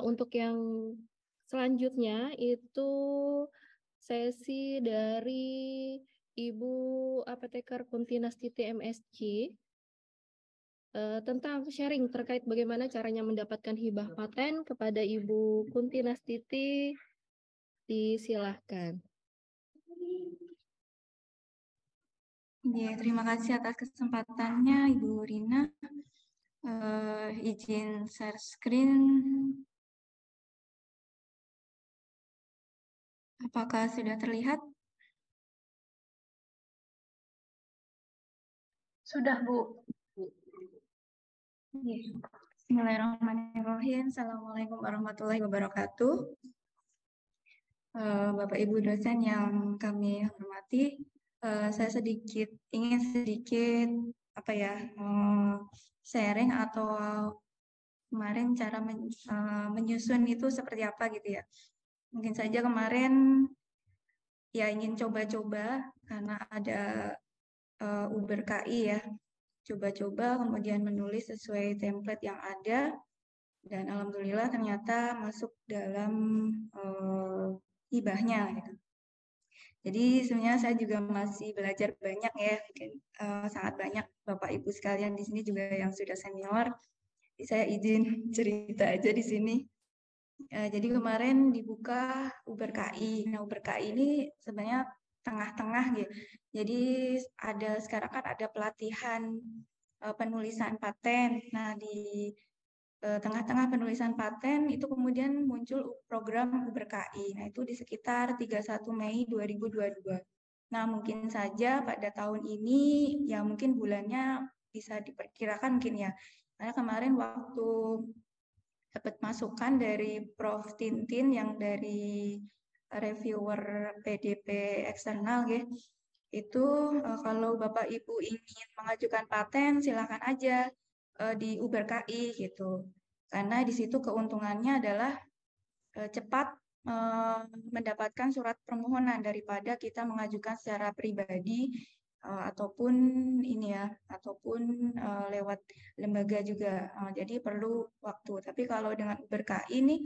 Speaker 1: Untuk yang Selanjutnya itu sesi dari Ibu Apoteker Kuntinastiti MSc tentang sharing terkait bagaimana caranya mendapatkan hibah paten kepada Ibu Kuntinastiti. Disilahkan.
Speaker 4: Ya, terima kasih atas kesempatannya Ibu Rina. Izin share screen. Apakah sudah terlihat?
Speaker 5: Sudah, Bu.
Speaker 4: Bismillahirrahmanirrahim. Assalamualaikum warahmatullahi wabarakatuh. Bapak Ibu dosen yang kami hormati, saya ingin sedikit sharing atau kemarin cara menyusun itu seperti apa gitu ya. Mungkin saja kemarin ya ingin coba-coba karena ada Uber KI ya. Coba-coba kemudian menulis sesuai template yang ada dan alhamdulillah ternyata masuk dalam hibahnya gitu. Jadi sebenarnya saya juga masih belajar banyak ya, mungkin sangat banyak Bapak Ibu sekalian di sini juga yang sudah senior. Jadi saya izin cerita aja di sini. Jadi kemarin dibuka Uber KI. Nah, Uber KI ini sebenarnya tengah-tengah gitu. Jadi sekarang kan ada pelatihan penulisan paten. Nah, di tengah-tengah penulisan paten itu kemudian muncul program Uber KI. Nah, itu di sekitar 31 Mei 2022. Nah, mungkin saja pada tahun ini ya mungkin bulannya bisa diperkirakan mungkin ya. Karena kemarin waktu dapat masukan dari Prof. Tintin yang dari reviewer PDP eksternal ya. Itu kalau Bapak Ibu ingin mengajukan paten silakan aja di Uber KI gitu. Karena di situ keuntungannya adalah cepat mendapatkan surat permohonan daripada kita mengajukan secara pribadi ataupun lewat lembaga juga. Jadi perlu waktu. Tapi kalau dengan Uber KI ini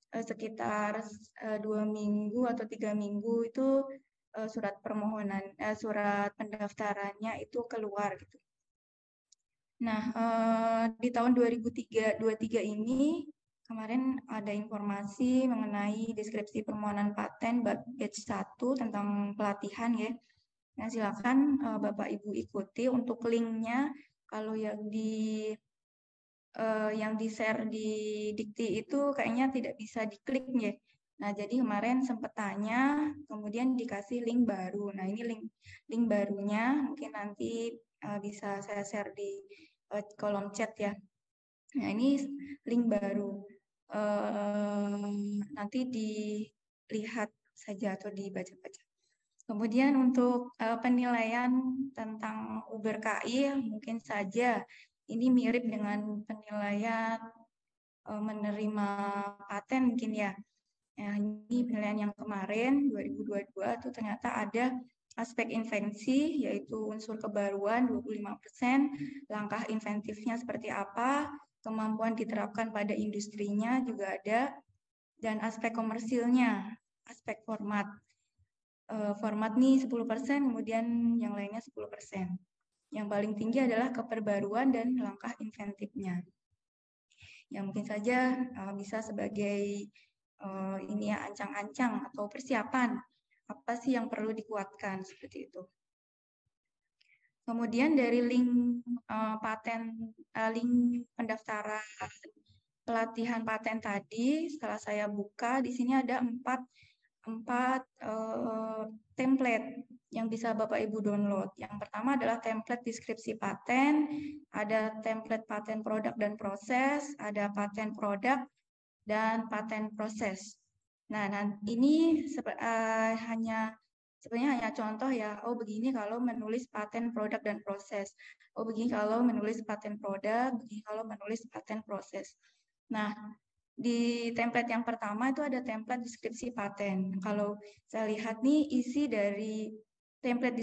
Speaker 4: sekitar 2 minggu atau 3 minggu itu surat pendaftarannya itu keluar gitu. Nah, di tahun 2023 ini kemarin ada informasi mengenai deskripsi permohonan paten batch 1 tentang pelatihan ya. Nah, silakan Bapak Ibu ikuti untuk linknya. Kalau yang di-share di Dikti itu kayaknya tidak bisa diklik ya. Nah, jadi kemarin sempat tanya, kemudian dikasih link baru. Nah, ini link barunya mungkin nanti bisa saya share di kolom chat ya. Nah, ini link baru. Nanti dilihat saja atau dibaca-baca. Kemudian untuk penilaian tentang Uber KI mungkin saja ini mirip dengan penilaian menerima paten mungkin ya. Nah, ini penilaian yang kemarin 2022 itu ternyata ada aspek invensi yaitu unsur kebaruan 25%, langkah inventifnya seperti apa, kemampuan diterapkan pada industrinya juga ada, dan aspek komersilnya, aspek format. Format nih 10%, kemudian yang lainnya 10%. Yang paling tinggi adalah keperbaruan dan langkah inventifnya. Yang mungkin saja bisa sebagai ancang-ancang atau persiapan apa sih yang perlu dikuatkan seperti itu. Kemudian dari link link pendaftaran pelatihan paten tadi, setelah saya buka di sini ada 4 template yang bisa Bapak Ibu download. Yang pertama adalah template deskripsi paten, ada template paten produk dan proses, ada paten produk dan paten proses. Nah, ini sebenarnya hanya contoh ya. Oh, begini kalau menulis paten produk dan proses. Oh, begini kalau menulis paten produk, begini kalau menulis paten proses. Nah, di template yang pertama itu ada template deskripsi paten. Kalau saya lihat nih isi dari template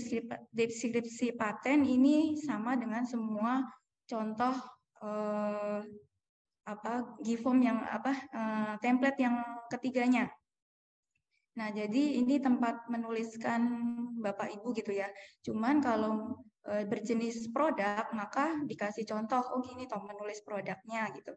Speaker 4: deskripsi paten ini sama dengan semua contoh GIFORM yang template yang ketiganya. Nah, jadi ini tempat menuliskan Bapak Ibu gitu ya. Cuman kalau berjenis produk, maka dikasih contoh, oh gini toh menulis produknya gitu.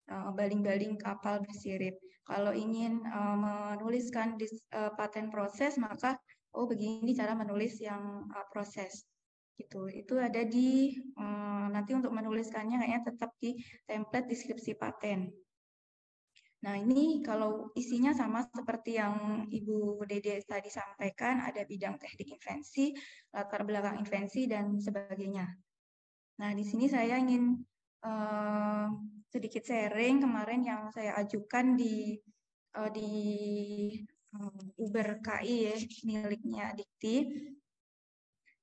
Speaker 4: Baling-baling kapal bersirip. Kalau ingin menuliskan paten proses, maka oh begini cara menulis yang proses. Gitu. Itu ada di nanti untuk menuliskannya kayaknya tetap di template deskripsi paten. Nah, ini kalau isinya sama seperti yang Ibu Dede tadi sampaikan, ada bidang teknik invensi, latar belakang invensi, dan sebagainya. Nah, di sini saya ingin sedikit sharing kemarin yang saya ajukan di Uber KI ya, miliknya Dikti.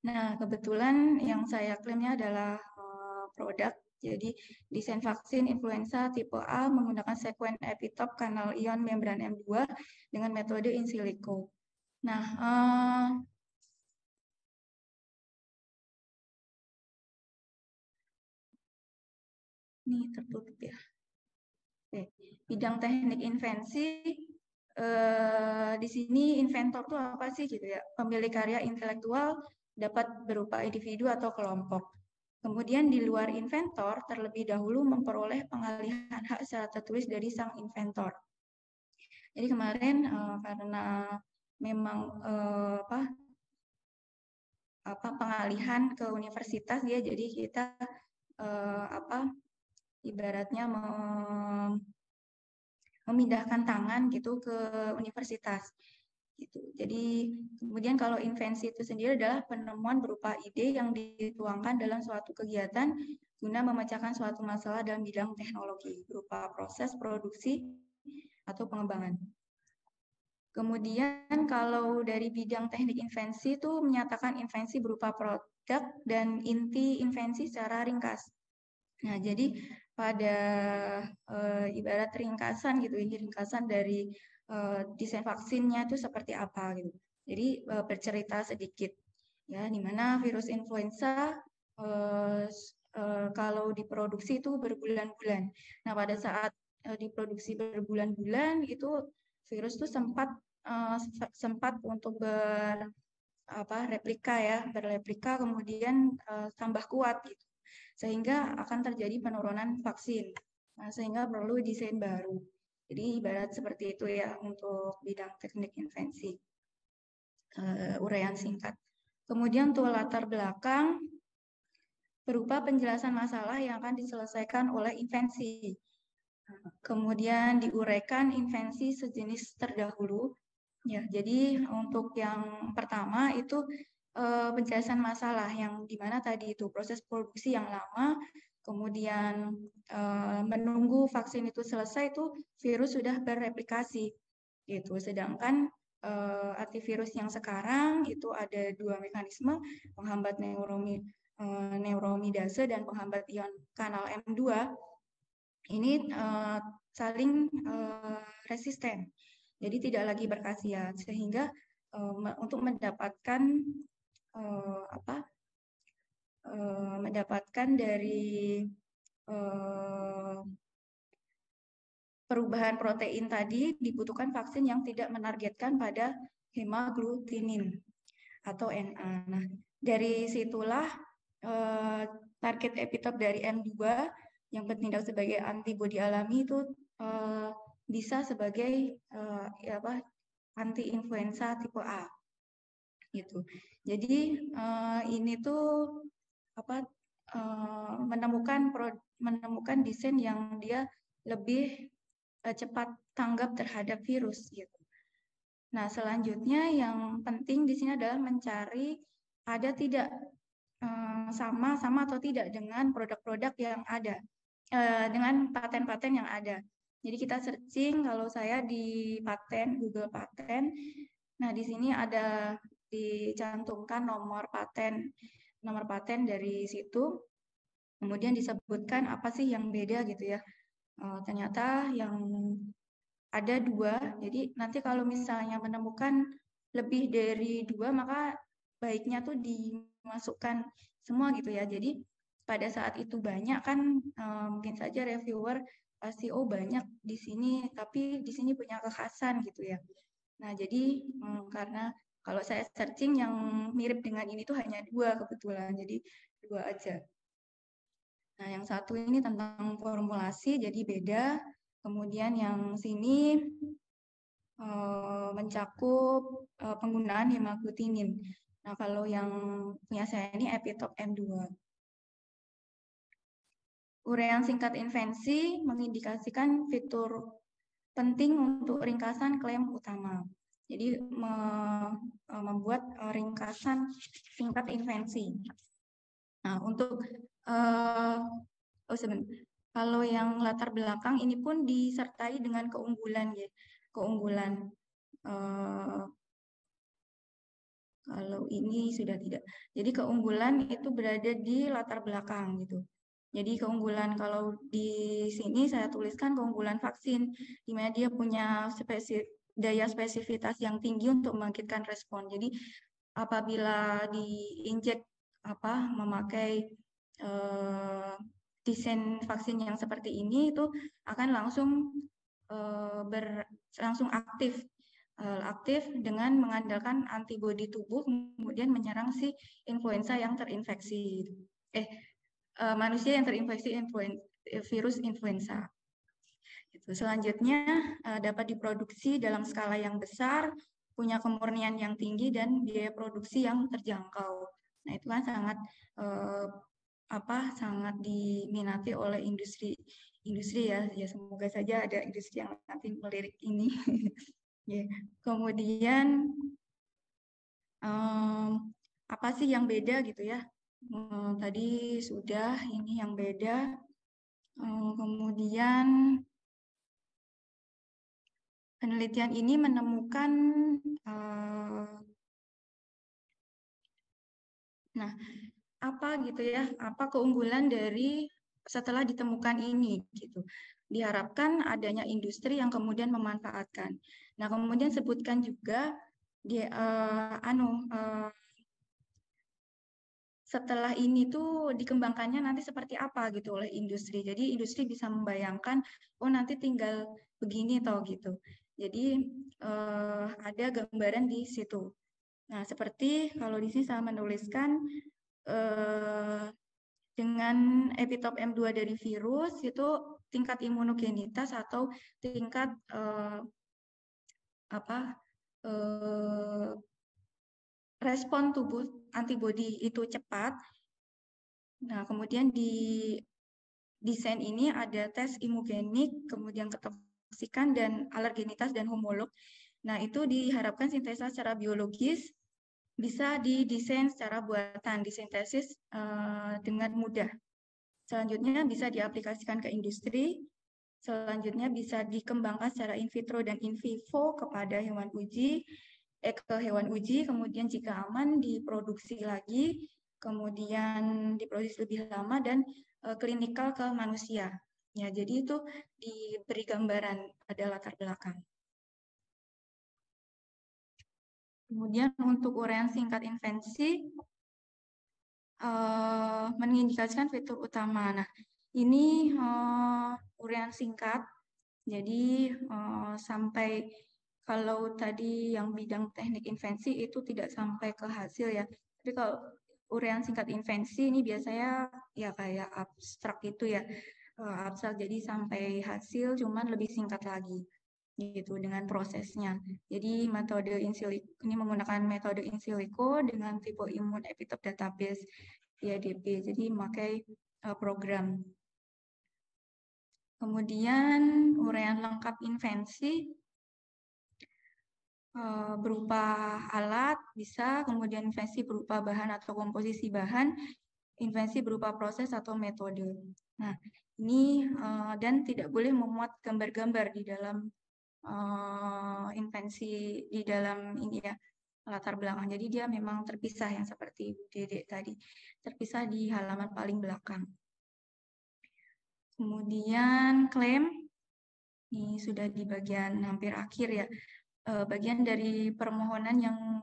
Speaker 4: Nah, kebetulan yang saya klaimnya adalah produk. Jadi, desain vaksin influenza tipe A menggunakan sekuen epitop kanal ion membran M2 dengan metode in silico. Nah, ini tertutup ya. Oke. Bidang teknik invensi, di sini inventor itu apa sih gitu ya? Pemilik karya intelektual dapat berupa individu atau kelompok. Kemudian di luar inventor, terlebih dahulu memperoleh pengalihan hak secara tertulis dari sang inventor. Jadi kemarin karena memang pengalihan ke universitas ya, jadi kita ibaratnya memindahkan tangan gitu ke universitas. Gitu. Jadi kemudian kalau invensi itu sendiri adalah penemuan berupa ide yang dituangkan dalam suatu kegiatan guna memecahkan suatu masalah dalam bidang teknologi berupa proses produksi atau pengembangan. Kemudian kalau dari bidang teknik invensi itu menyatakan invensi berupa produk dan inti invensi secara ringkas. Nah, jadi pada ibarat ringkasan gitu, ini ringkasan dari desain vaksinnya itu seperti apa gitu. Jadi bercerita sedikit ya, di mana virus influenza kalau diproduksi itu berbulan-bulan. Nah, pada saat diproduksi berbulan-bulan itu virus itu sempat untuk berreplika kemudian tambah kuat gitu. Sehingga akan terjadi penurunan vaksin. Nah, sehingga perlu desain baru. Jadi ibarat seperti itu ya untuk bidang teknik invensi. Uraian singkat. Kemudian untuk latar belakang berupa penjelasan masalah yang akan diselesaikan oleh invensi. Kemudian diuraikan invensi sejenis terdahulu. Ya, jadi untuk yang pertama itu penjelasan masalah yang dimana tadi itu proses produksi yang lama, kemudian menunggu vaksin itu selesai itu virus sudah berreplikasi gitu. Sedangkan antivirus yang sekarang itu ada dua mekanisme, penghambat neuromidase dan penghambat ion kanal M2. Ini saling resisten. Jadi tidak lagi berkhasiat sehingga untuk mendapatkan dari perubahan protein tadi dibutuhkan vaksin yang tidak menargetkan pada hemaglutinin atau Na. Nah, dari situlah target epitop dari M2 yang bertindak sebagai antibodi alami itu bisa sebagai anti influenza tipe A gitu. Jadi ini tuh menemukan desain yang dia lebih cepat tanggap terhadap virus gitu. Nah, selanjutnya yang penting di sini adalah mencari ada tidak sama atau tidak dengan produk-produk yang ada, dengan paten-paten yang ada. Jadi kita searching, kalau saya di paten, Google Paten, nah di sini ada dicantumkan nomor paten dari situ, kemudian disebutkan apa sih yang beda gitu ya. Ternyata yang ada 2, jadi nanti kalau misalnya menemukan lebih dari 2, maka baiknya tuh dimasukkan semua gitu ya. Jadi pada saat itu banyak kan mungkin saja reviewer pasti oh banyak di sini, tapi di sini punya kekhasan gitu ya. Nah, jadi karena kalau saya searching yang mirip dengan ini tuh hanya 2 kebetulan, jadi 2 aja. Nah, yang satu ini tentang formulasi, jadi beda. Kemudian yang sini mencakup penggunaan hemaglutinin. Nah, kalau yang punya saya ini epitop M2. Uraian singkat invensi mengindikasikan fitur penting untuk ringkasan klaim utama. Jadi membuat ringkasan singkat invensi. Nah, untuk kalau yang latar belakang ini pun disertai dengan keunggulan ya. Keunggulan kalau ini sudah tidak. Jadi keunggulan itu berada di latar belakang gitu. Jadi keunggulan kalau di sini saya tuliskan keunggulan vaksin, di mana dia punya daya spesifitas yang tinggi untuk membangkitkan respon. Jadi apabila diinjek memakai desain vaksin yang seperti ini itu akan langsung aktif dengan mengandalkan antibodi tubuh kemudian menyerang si influenza yang terinfeksi manusia yang terinfeksi virus influenza. Selanjutnya dapat diproduksi dalam skala yang besar, punya kemurnian yang tinggi dan biaya produksi yang terjangkau. Nah, itu kan sangat diminati oleh industri ya. Ya semoga saja ada industri yang nanti melirik ini. Ya. Kemudian apa sih yang beda gitu ya? Tadi sudah ini yang beda. Kemudian penelitian ini menemukan apa gitu ya? Apa keunggulan dari setelah ditemukan ini gitu. Diharapkan adanya industri yang kemudian memanfaatkan. Nah, kemudian sebutkan juga setelah ini tuh dikembangkannya nanti seperti apa gitu oleh industri. Jadi industri bisa membayangkan, oh nanti tinggal begini toh gitu. Jadi ada gambaran di situ. Nah, seperti kalau di sini saya menuliskan dengan epitop M2 dari virus itu tingkat imunogenitas atau tingkat respon tubuh antibodi itu cepat. Nah, kemudian di desain ini ada tes imugenik, kemudian ketoksikan dan alergenitas dan homolog. Nah, itu diharapkan sintesa secara biologis bisa didesain secara buatan, disintesis dengan mudah. Selanjutnya bisa diaplikasikan ke industri. Selanjutnya bisa dikembangkan secara in vitro dan in vivo kepada hewan uji, ke hewan uji, kemudian jika aman diproduksi lagi, kemudian diproduksi lebih lama dan klinikal ke manusia. Ya, jadi itu diberi gambaran pada latar belakang. Kemudian untuk uraian singkat invensi mengindikasikan fitur utama. Nah, ini uraian singkat. Jadi sampai kalau tadi yang bidang teknik invensi itu tidak sampai ke hasil ya. Tapi kalau uraian singkat invensi ini biasanya ya kayak abstrak itu ya. Abstrak jadi sampai hasil cuman lebih singkat lagi gitu dengan prosesnya. Jadi metode in silico ini menggunakan metode in silico dengan tipe imun epitop database IADP. Jadi memakai program. Kemudian uraian lengkap invensi berupa alat bisa, kemudian invensi berupa bahan atau komposisi bahan, invensi berupa proses atau metode. Nah, ini dan tidak boleh memuat gambar-gambar di dalam invensi di dalam ini ya latar belakang. Jadi dia memang terpisah yang seperti Dede tadi, terpisah di halaman paling belakang. Kemudian klaim ini sudah di bagian hampir akhir ya. Bagian dari permohonan yang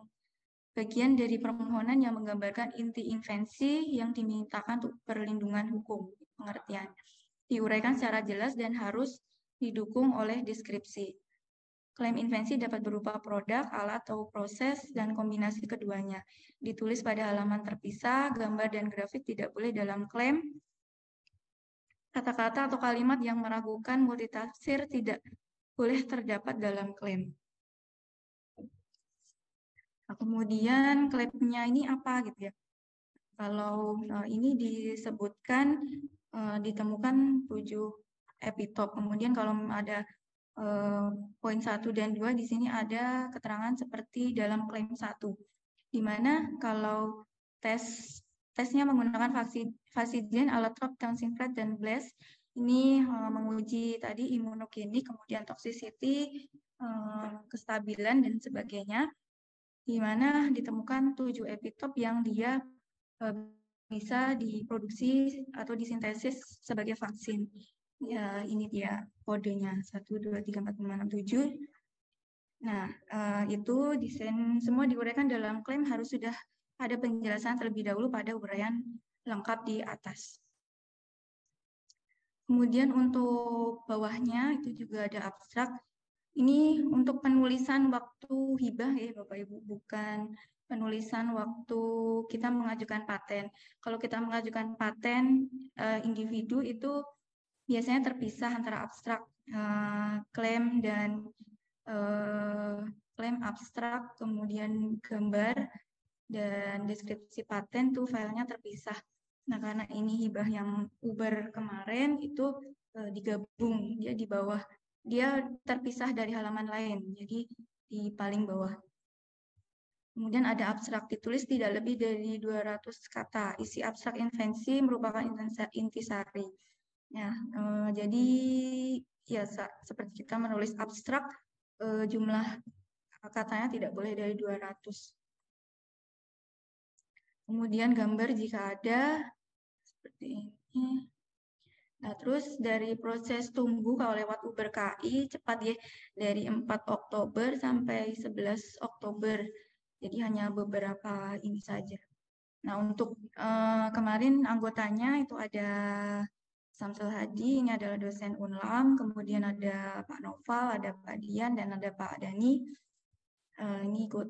Speaker 4: menggambarkan inti invensi yang dimintakan untuk perlindungan hukum pengertian. diuraikan secara jelas dan harus didukung oleh deskripsi. Klaim invensi dapat berupa produk, alat, atau proses, dan kombinasi keduanya. Ditulis pada halaman terpisah, gambar dan grafik tidak boleh dalam klaim. Kata-kata atau kalimat yang meragukan multitafsir tidak boleh terdapat dalam klaim. Nah, kemudian klaimnya ini apa gitu ya? Kalau ini disebutkan ditemukan 7 epitop. Kemudian kalau ada poin 1 dan 2 di sini ada keterangan seperti dalam klaim 1, di mana kalau tesnya menggunakan Vasigen, Allotrop, Townsend-Pratt, dan Blaise, ini menguji tadi imunogenik, kemudian toxicity, kestabilan, dan sebagainya, di mana ditemukan 7 epitop yang dia bisa diproduksi atau disintesis sebagai vaksin. Ya, ini dia kodenya 1, 2, 3, 4, 5, 6, 7. Nah, itu desain semua diuraikan dalam klaim harus sudah ada penjelasan terlebih dahulu pada uraian lengkap di atas. Kemudian untuk bawahnya itu juga ada abstrak. Ini untuk penulisan waktu hibah ya Bapak Ibu, bukan penulisan waktu kita mengajukan paten. Kalau kita mengajukan paten individu itu biasanya terpisah antara abstrak klaim dan klaim abstrak, kemudian gambar dan deskripsi paten tuh filenya terpisah. Nah, karena ini hibah yang Uber kemarin itu digabung, dia di bawah, dia terpisah dari halaman lain, jadi di paling bawah. Kemudian ada abstrak ditulis tidak lebih dari 200 kata. Isi abstrak invensi merupakan intisari. Ya, jadi ya seperti kita menulis abstrak, jumlah katanya tidak boleh dari 200. Kemudian gambar jika ada, seperti ini. Nah, terus dari proses tunggu kalau lewat Uber KI cepat ya, dari 4 Oktober sampai 11 Oktober. Jadi hanya beberapa ini saja. Nah, untuk kemarin anggotanya itu ada Samsul Hadi, ini adalah dosen Unlam, kemudian ada Pak Noval, ada Pak Dian, dan ada Pak Dani. Ini ikut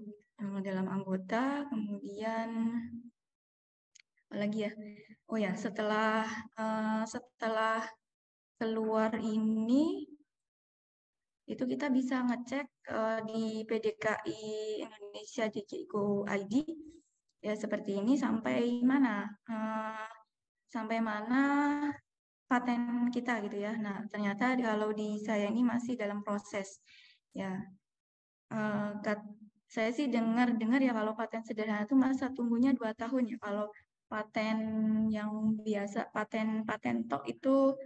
Speaker 4: dalam anggota, kemudian apa lagi ya? Oh ya, setelah keluar ini, itu kita bisa ngecek di PDKI Indonesia JJGO ID, ya seperti ini sampai mana? Sampai mana paten kita gitu ya. Nah, ternyata kalau di saya ini masih dalam proses. Ya, saya sih dengar ya kalau paten sederhana itu masa tunggunya 2 tahun ya. Kalau paten yang biasa, paten tok itu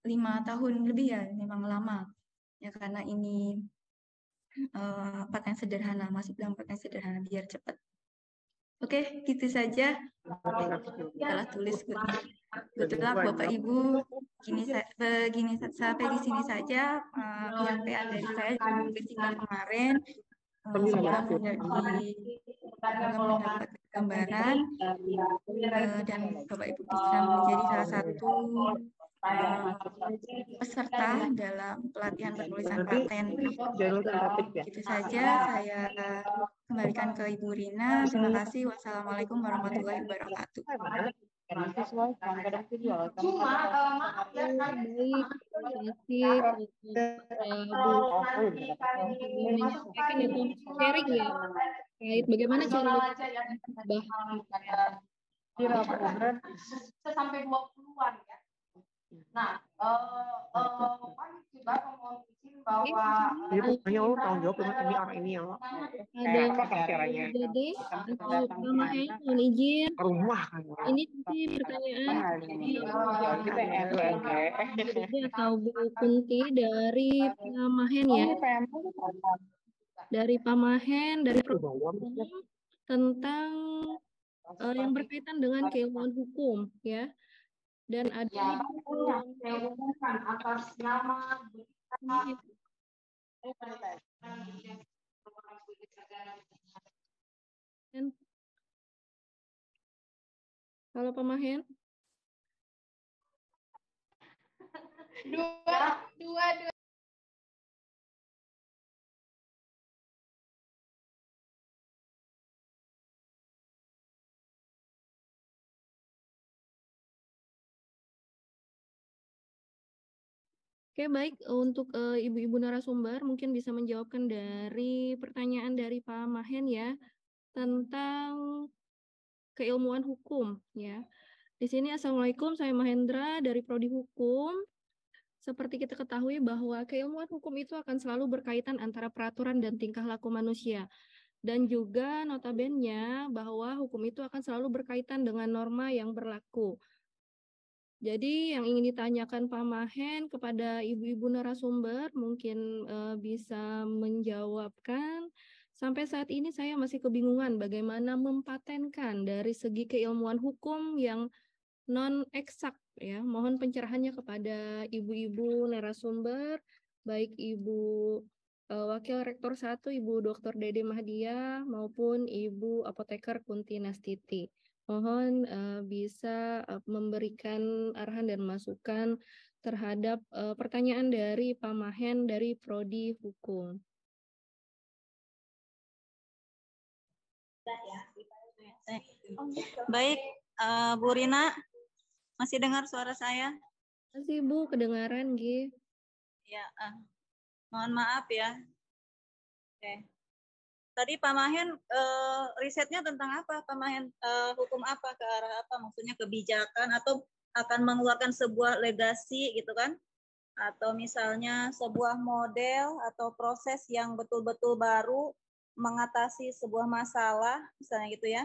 Speaker 4: 5 tahun lebih ya, memang lama. Ya karena ini paten sederhana, masih dalam paten sederhana biar cepat. Oke, gitu saja. Salah tulis. Good luck Bapak Ibu. Begini sampai di sini saja penyampaian dari saya dengan kemarin. Semoga mendapat gambaran dan Bapak Ibu bisa menjadi salah satu peserta dalam pelatihan penulisan paten. Itu saja, saya kembalikan ke Ibu Rina. Terima kasih. Wassalamualaikum warahmatullahi wabarakatuh.
Speaker 1: Baik, terima kasih menyampaikan itu sharing ya terkait bagaimana cara
Speaker 5: sampai 20-an ya. Nah, juga memohon izin bahwa
Speaker 6: hanya lo tanggung jawab dengan ini orang ini yang lo
Speaker 1: ada caranya Dede atau Pamahen mohon izin
Speaker 6: rumah kan
Speaker 1: ini nanti pertanyaan Dede atau Bu Kunti dari Pamahen ya dari Pamahen dari tentang yang berkaitan dengan keilmuan hukum ya dan ada
Speaker 5: yang saya umumkan atas nama
Speaker 1: Halo Pamahen.
Speaker 5: Dua.
Speaker 1: Oke, baik. Untuk ibu-ibu narasumber mungkin bisa menjawabkan dari pertanyaan dari Pak Mahen ya tentang keilmuan hukum ya. Di sini Assalamualaikum, saya Mahendra dari Prodi Hukum. Seperti kita ketahui bahwa keilmuan hukum itu akan selalu berkaitan antara peraturan dan tingkah laku manusia. Dan juga notabene bahwa hukum itu akan selalu berkaitan dengan norma yang berlaku. Jadi yang ingin ditanyakan Pak Mahen kepada ibu-ibu narasumber mungkin bisa menjawabkan. Sampai saat ini saya masih kebingungan bagaimana mempatenkan dari segi keilmuan hukum yang non-eksak ya. Mohon pencerahannya kepada ibu-ibu narasumber, baik Ibu Wakil Rektor 1 Ibu Dr. Dede Mahdia maupun Ibu Apoteker Kunti Nastiti. Mohon bisa memberikan arahan dan masukan terhadap pertanyaan dari Pak Mahen dari Prodi Hukum.
Speaker 2: Baik, Bu Rina, masih dengar suara saya?
Speaker 1: Masih Bu, kedengaran Gi.
Speaker 2: Ya, mohon maaf ya. Oke. Tadi Pak Mahen risetnya tentang apa? Pak Mahen hukum apa, ke arah apa? Maksudnya kebijakan atau akan mengeluarkan sebuah legasi gitu kan? Atau misalnya sebuah model atau proses yang betul-betul baru mengatasi sebuah masalah, misalnya gitu ya,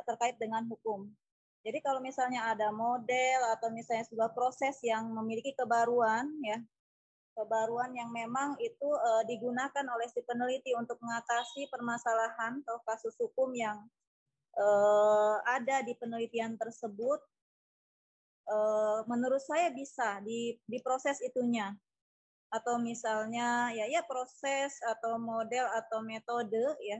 Speaker 2: terkait dengan hukum. Jadi kalau misalnya ada model atau misalnya sebuah proses yang memiliki kebaruan ya, kebaruan yang memang itu digunakan oleh si peneliti untuk mengatasi permasalahan atau kasus hukum yang ada di penelitian tersebut, menurut saya bisa diproses itunya. Atau misalnya ya proses atau model atau metode ya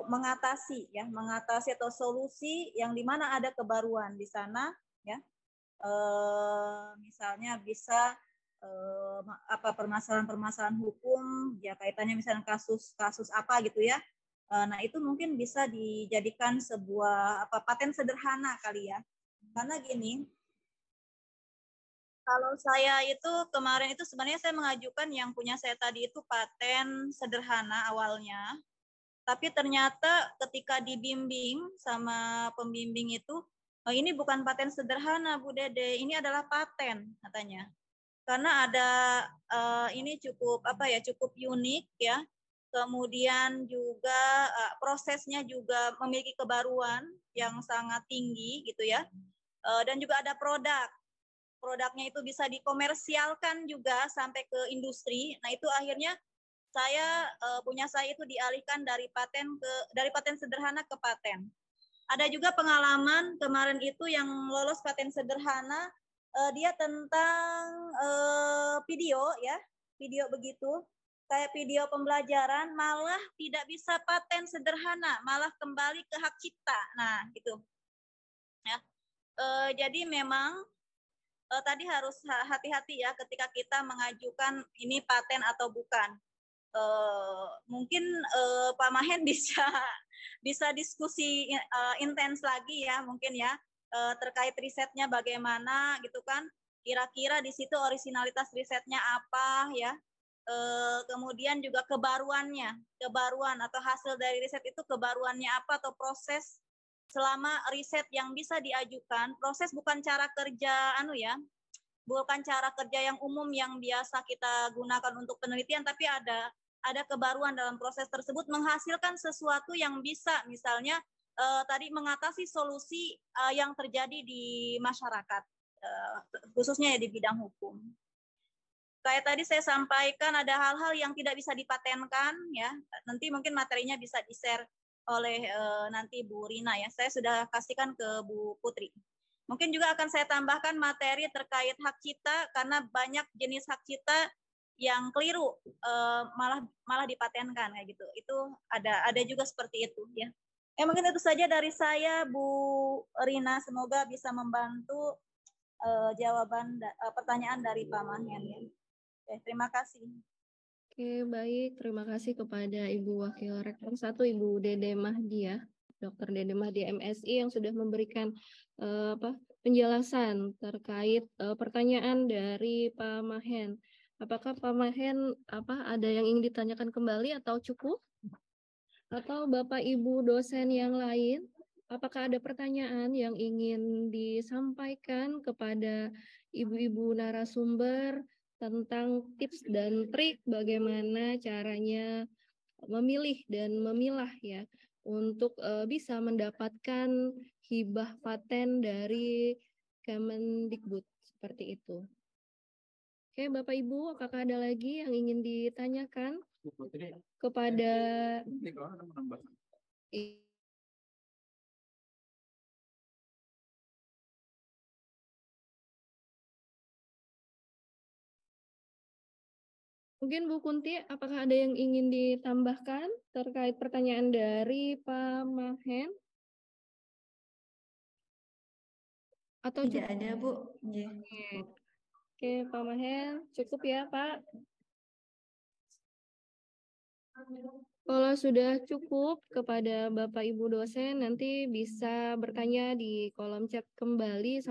Speaker 2: mengatasi atau solusi yang dimana ada kebaruan di sana ya. Misalnya bisa apa permasalahan-permasalahan hukum ya kaitannya misalnya kasus apa gitu ya. Nah itu mungkin bisa dijadikan sebuah paten sederhana kali ya. Karena gini, kalau saya itu kemarin itu sebenarnya saya mengajukan yang punya saya tadi itu paten sederhana awalnya. Tapi ternyata ketika dibimbing sama pembimbing itu, oh, ini bukan paten sederhana Bu Dede, ini adalah paten katanya. Karena ada ini cukup cukup unik ya. Kemudian juga prosesnya juga memiliki kebaruan yang sangat tinggi gitu ya. Dan juga ada produknya itu bisa dikomersialkan juga sampai ke industri. Nah itu akhirnya punya saya itu dialihkan dari paten sederhana ke paten. Ada juga pengalaman kemarin itu yang lolos paten sederhana, dia tentang video ya, video begitu, kayak video pembelajaran, malah tidak bisa paten sederhana, malah kembali ke hak cipta. Nah gitu ya. Jadi memang tadi harus hati-hati ya ketika kita mengajukan ini paten atau bukan. Mungkin Pak Mahen bisa diskusi intens lagi ya mungkin ya terkait risetnya bagaimana gitu kan, kira-kira di situ originalitas risetnya apa ya, kemudian juga kebaruan atau hasil dari riset itu kebaruannya apa atau proses selama riset yang bisa diajukan, proses bukan cara kerja bukan cara kerja yang umum yang biasa kita gunakan untuk penelitian, tapi ada kebaruan dalam proses tersebut menghasilkan sesuatu yang bisa misalnya tadi mengatasi solusi yang terjadi di masyarakat, khususnya ya di bidang hukum. Kayak tadi saya sampaikan ada hal-hal yang tidak bisa dipatenkan ya. Nanti mungkin materinya bisa di-share oleh nanti Bu Rina ya. Saya sudah kasihkan ke Bu Putri. Mungkin juga akan saya tambahkan materi terkait hak cipta karena banyak jenis hak cipta yang keliru malah dipatenkan kayak gitu. Itu ada juga seperti itu ya. Mungkin itu saja dari saya Bu Rina, semoga bisa membantu pertanyaan dari Pak Mahen ya. Oke, terima kasih.
Speaker 1: Oke, baik. Terima kasih kepada Ibu Wakil Rektor 1, Ibu Dede Mahdia, Dr. Dede Mahdia MSI yang sudah memberikan penjelasan terkait pertanyaan dari Pak Mahen. Apakah Pak Mahen ada yang ingin ditanyakan kembali atau cukup? Atau Bapak Ibu dosen yang lain, apakah ada pertanyaan yang ingin disampaikan kepada ibu-ibu narasumber tentang tips dan trik bagaimana caranya memilih dan memilah ya untuk bisa mendapatkan hibah paten dari Kemendikbud seperti itu. Oke, Bapak Ibu, apakah ada lagi yang ingin ditanyakan kepada Mungkin Bu Kunti, apakah ada yang ingin ditambahkan terkait pertanyaan dari Pak Mahen? Atau
Speaker 4: Tidak ada, Bu.
Speaker 1: Oke, Pak Mahen, cukup ya, Pak? Kalau sudah cukup kepada Bapak Ibu dosen, nanti bisa bertanya di kolom chat kembali.